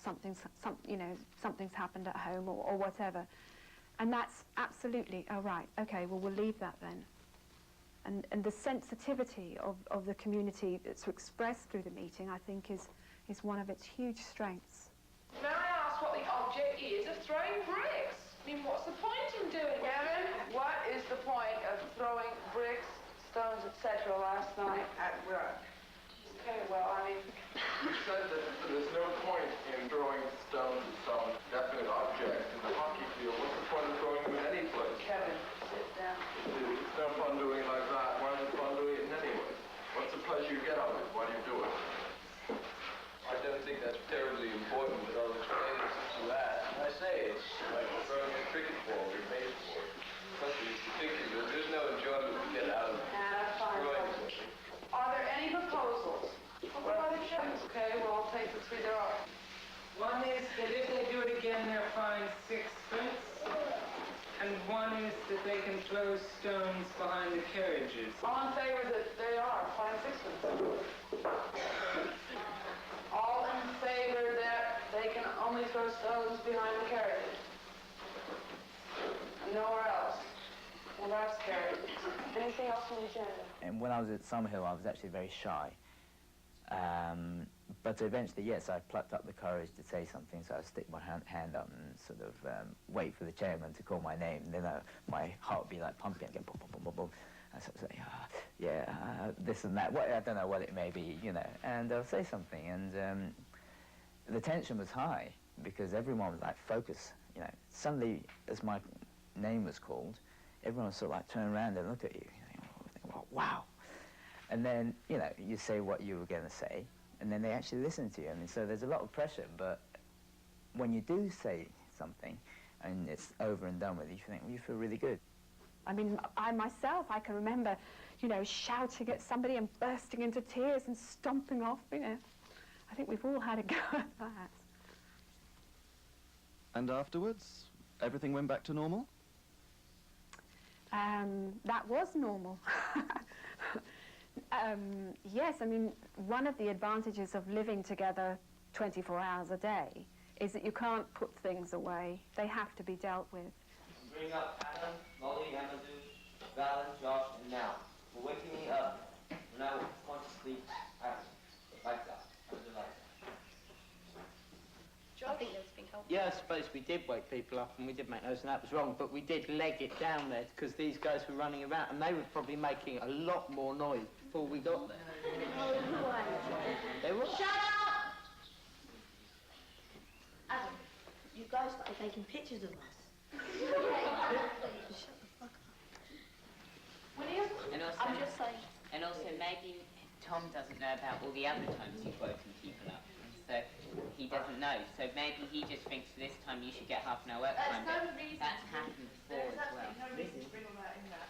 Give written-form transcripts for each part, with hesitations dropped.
something's happened at home or whatever. And that's absolutely, oh right, okay, well we'll leave that then. And the sensitivity of the community that's expressed through the meeting, I think, is one of its huge strengths. May I ask what the object is of throwing bricks? I mean, what's the point in doing it? Kevin, what is the point of throwing bricks, stones, etc. last night at work? Okay, well, I mean... You said that there's no point in throwing stones at some definite object in the hockey field. What's the point of throwing them in any place? Kevin, sit down. It's no fun doing it like that. Why is it fun doing it in any way? What's the pleasure you get out of it? Why do you do it? I don't think that's terribly important, but I'll explain it since you asked. And I say it's like throwing a cricket ball or a baseball. Something in particular. There's no enjoyment to get out of throwing something. Are there any proposals? Okay, well, I'll take the three there are. One is that if they do it again, they're fined 6 pence. And one is that they can throw stones behind the carriages. All in favor that they are fined 6 pence. All in favor that they can only throw stones behind the carriages. And nowhere else. Well, that's carried. Anything else on the agenda? And when I was at Summerhill, I was actually very shy. But eventually, yes, I plucked up the courage to say something, so I would stick my hand up and sort of wait for the chairman to call my name. And then my heart would be like pumping again, boom, boom, boom, boom, boom. And so I would say, this and that. I don't know what it may be, and I'll say something. And the tension was high because everyone was like, focus, Suddenly, as my name was called, everyone would sort of like turn around and look at you. Wow. And then, you say what you were going to say, and then they actually listen to you. I mean, so there's a lot of pressure, but when you do say something and it's over and done with, you think, well, you feel really good. I mean, I can remember, shouting at somebody and bursting into tears and stomping off, I think we've all had a go at that. And afterwards, everything went back to normal? That was normal. Yes, I mean, one of the advantages of living together 24 hours a day is that you can't put things away. They have to be dealt with. Bring up Adam, Molly, Amadou, Valen, Josh, and now. We're waking me up. Now we're going to sleep. Like that. I think that's been helpful. Yeah, I suppose we did wake people up and we did make those, and that was wrong, but we did leg it down there because these guys were running around and they were probably making a lot more noise before we got there. They were. Shut up! Adam, you guys started taking pictures of us. Shut the fuck up. William? And also, I'm just saying. And also, maybe Tom doesn't know about all the other times you've woken people up. So he doesn't know. So maybe he just thinks this time you should get half an hour work time. There's no reason. That's happened before as well. There's no reason to bring all that in that.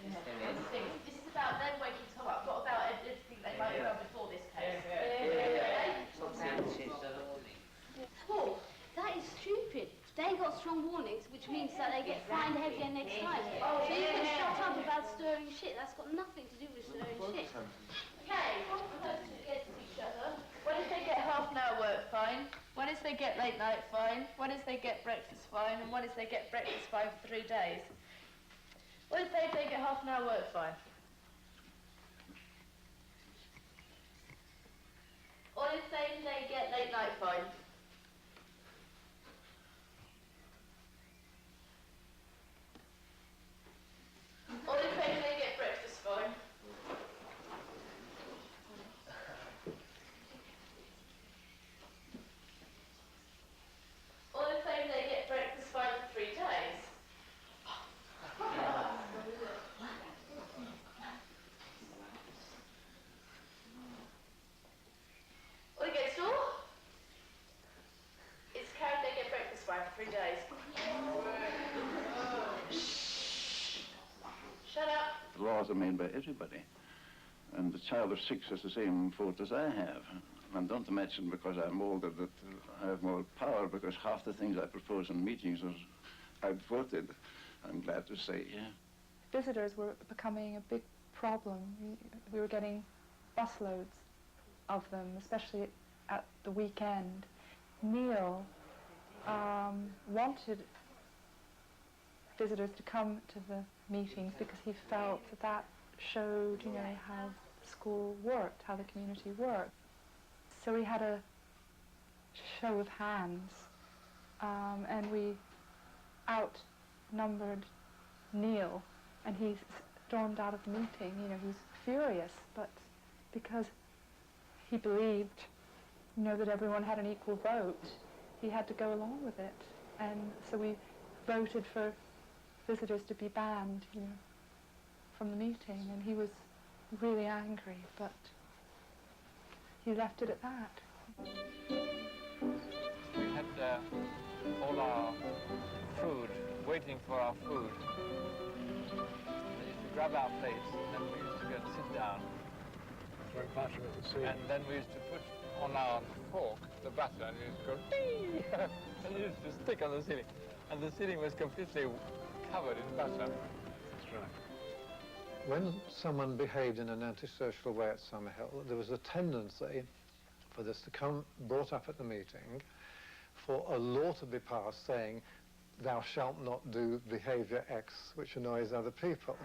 Yes, there is. This is about them waking Tom up, not about everything they might have done before this case. Paul, that is stupid. They got strong warnings, which means that they get fined heavier next time. So you can shut up about stirring shit. That's got nothing to do with stirring shit. Okay, we're supposed to get to each other. What if they get half an hour work fine? What if they get late night fine? What if they get breakfast fine? And what if they get breakfast fine for 3 days? What if they get half an hour work fine? What if they get late night fine? What if they get breakfast fine? What if they get breakfast fine for 3 days? What against all? It's carried they get breakfast fine for 3 days. Shut up. The laws are made by everybody. And the child of 6 has the same vote as I have. And don't imagine because I'm older that I have more power, because half the things I propose in meetings are outvoted, I'm glad to say, yeah. Visitors were becoming a big problem. We were getting busloads of them, especially at the weekend. Neil wanted visitors to come to the meetings because he felt that that showed, you know, how school worked, how the community worked. So we had a show of hands, and we outnumbered Neil, and he stormed out of the meeting. You know, he's furious, but because he believed, you know, that everyone had an equal vote, he had to go along with it. And so we voted for visitors to be banned, you know, from the meeting, and he was really angry, but he left it at that. We had all our food, waiting for our food. We used to grab our plates, and then we used to go and sit down. Throw butter at the ceiling. And then we used to put on our fork the butter, and we used to go, ding! And it used to stick on the ceiling. And the ceiling was completely covered in butter. That's right. When someone behaved in an antisocial way at Summerhill, there was a tendency for this to come brought up at the meeting, for a law to be passed saying, thou shalt not do behaviour X which annoys other people.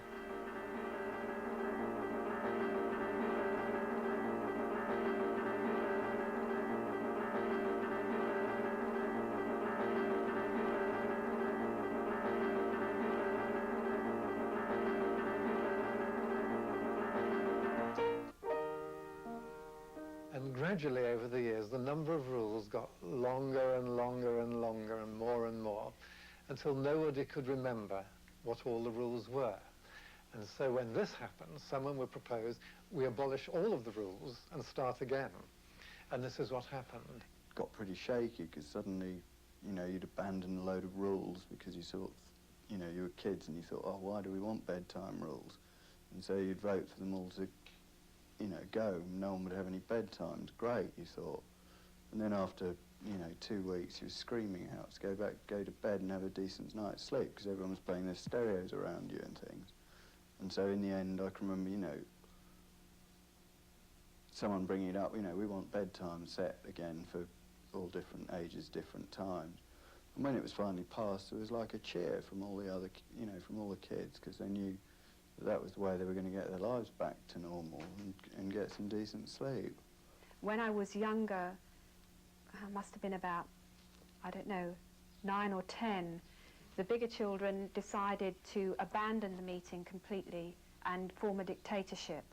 And gradually over the years, the number of rules got longer and longer and longer and more, until nobody could remember what all the rules were. And so when this happened, someone would propose, we abolish all of the rules and start again. And this is what happened. It got pretty shaky because suddenly, you know, you'd abandon a load of rules because you sort of, you know, you were kids and you thought, oh, why do we want bedtime rules? And so you'd vote for them all to, you know, go. No one would have any bedtimes. Great, you thought. And then after, you know, 2 weeks, you were screaming out to go to bed and have a decent night's sleep because everyone was playing their stereos around you and things. And so in the end, I can remember, you know, someone bringing it up, you know, we want bedtime set again for all different ages, different times. And when it was finally passed, there was like a cheer from all the other, you know, from all the kids, because they knew that that was the way they were going to get their lives back to normal and get some decent sleep. When I was younger, I must have been about, I don't know, 9 or 10, the bigger children decided to abandon the meeting completely and form a dictatorship.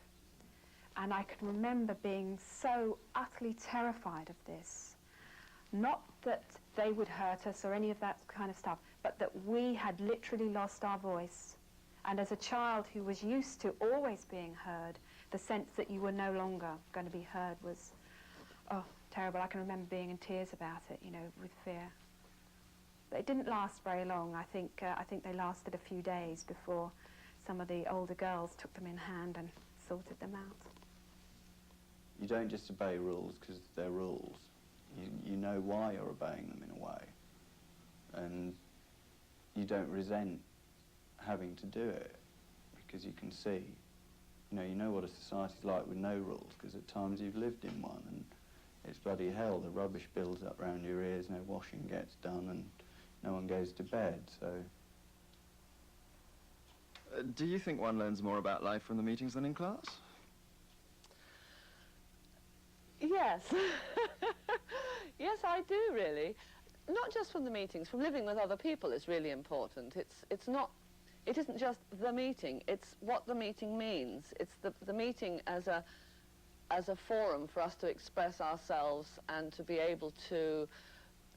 And I can remember being so utterly terrified of this. Not that they would hurt us or any of that kind of stuff, but that we had literally lost our voice. And as a child who was used to always being heard, the sense that you were no longer going to be heard was, oh, terrible. I can remember being in tears about it, you know, with fear. But it didn't last very long. I think they lasted a few days before some of the older girls took them in hand and sorted them out. You don't just obey rules because they're rules. You know why you're obeying them in a way. And you don't resent having to do it because you can see, you know what a society's like with no rules because at times you've lived in one and it's bloody hell. The rubbish builds up round your ears, no washing gets done and no one goes to bed, so... Do you think one learns more about life from the meetings than in class? Yes. Yes, I do, really. Not just from the meetings, from living with other people is really important. It isn't just the meeting, it's what the meeting means. It's the meeting as a forum for us to express ourselves and to be able to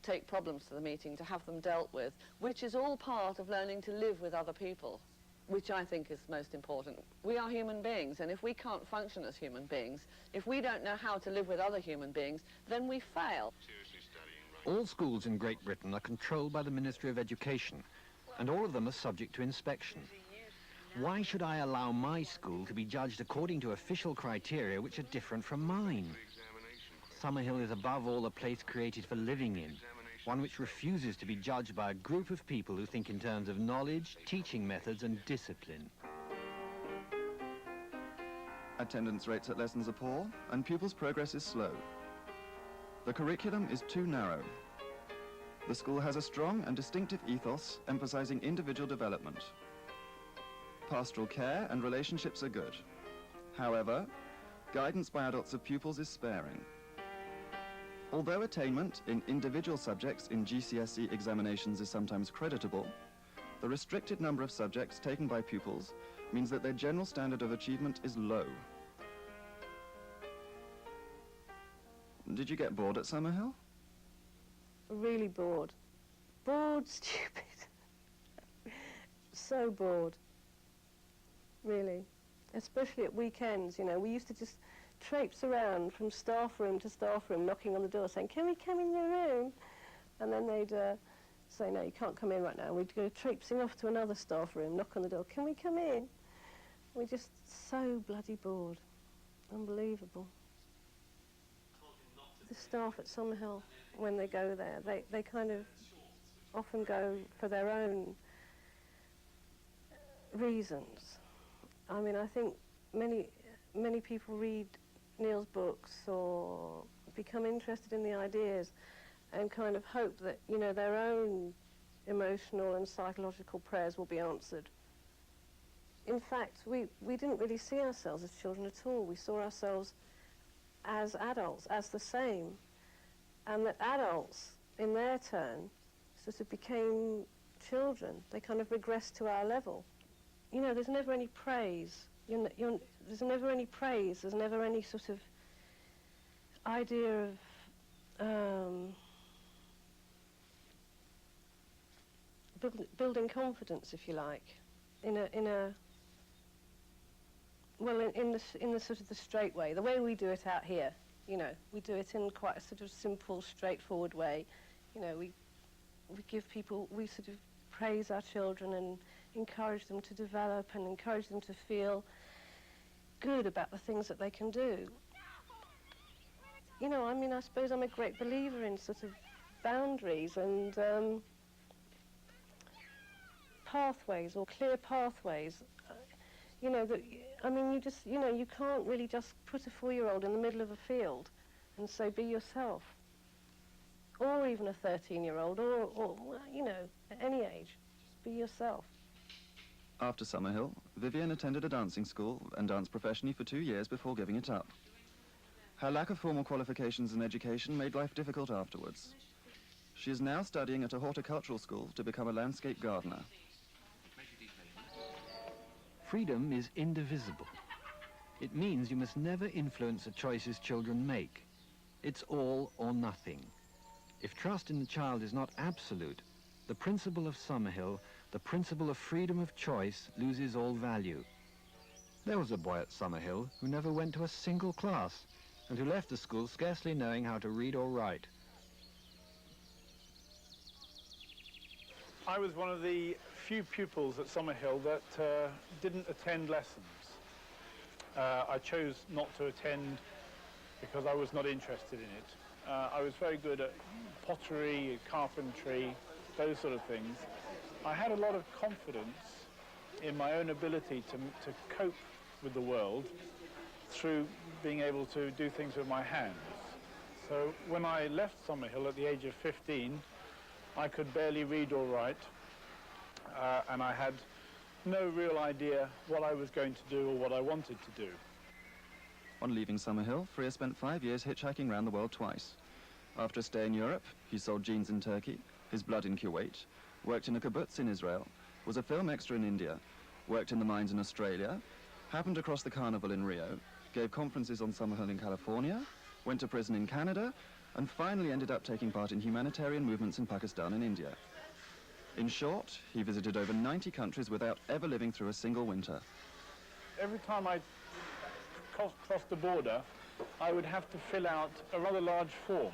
take problems to the meeting, to have them dealt with, which is all part of learning to live with other people, which I think is most important. We are human beings, and if we can't function as human beings, if we don't know how to live with other human beings, then we fail. All schools in Great Britain are controlled by the Ministry of Education, and all of them are subject to inspection. Why should I allow my school to be judged according to official criteria which are different from mine? Summerhill is above all a place created for living in, one which refuses to be judged by a group of people who think in terms of knowledge, teaching methods and discipline. Attendance rates at lessons are poor, and pupils' progress is slow. The curriculum is too narrow, The school has a strong and distinctive ethos emphasizing individual development. Pastoral care and relationships are good. However, guidance by adults of pupils is sparing. Although attainment in individual subjects in GCSE examinations is sometimes creditable, the restricted number of subjects taken by pupils means that their general standard of achievement is low. Did you get bored at Summerhill? Really bored. Bored, stupid. So bored. Really. Especially at weekends, you know. We used to just traipse around from staff room to staff room, knocking on the door saying, "Can we come in your room?" And then they'd say, "No, you can't come in right now." We'd go traipsing off to another staff room, knock on the door, "Can we come in?" We're just so bloody bored. Unbelievable. The staff at Summerhill, when they go there, they kind of often go for their own reasons. I mean, I think many people read Neil's books or become interested in the ideas and kind of hope that, you know, their own emotional and psychological prayers will be answered. In fact, we didn't really see ourselves as children at all. We saw ourselves as adults, as the same, and that adults, in their turn, sort of became children. They kind of regressed to our level. You know, there's never any praise. There's never any praise. There's never any sort of idea of building confidence, if you like, in the sort of the straight way, the way we do it out here. You know, we do it in quite a sort of simple, straightforward way. You know, we give people, we sort of praise our children and encourage them to develop and encourage them to feel good about the things that they can do. You know, I mean, I suppose I'm a great believer in sort of boundaries and pathways, or clear pathways. You know, that, I mean, you can't really just put a 4-year-old in the middle of a field and say, be yourself. Or even a 13-year-old, or, you know, at any age, just be yourself. After Summerhill, Vivienne attended a dancing school and danced professionally for 2 years before giving it up. Her lack of formal qualifications and education made life difficult afterwards. She is now studying at a horticultural school to become a landscape gardener. Freedom is indivisible. It means you must never influence the choices children make. It's all or nothing. If trust in the child is not absolute, the principle of Summerhill, the principle of freedom of choice, loses all value. There was a boy at Summerhill who never went to a single class and who left the school scarcely knowing how to read or write. I was one of the few pupils at Summerhill that didn't attend lessons. I chose not to attend because I was not interested in it. I was very good at pottery, carpentry, those sort of things. I had a lot of confidence in my own ability to cope with the world through being able to do things with my hands. So when I left Summerhill at the age of 15, I could barely read or write, and I had no real idea what I was going to do or what I wanted to do. On leaving Summerhill, Freya spent 5 years hitchhiking around the world twice. After a stay in Europe, he sold jeans in Turkey, his blood in Kuwait, worked in a kibbutz in Israel, was a film extra in India, worked in the mines in Australia, happened across the carnival in Rio, gave conferences on Summerhill in California, went to prison in Canada, and finally ended up taking part in humanitarian movements in Pakistan and India. In short, he visited over 90 countries without ever living through a single winter. Every time I crossed the border, I would have to fill out a rather large form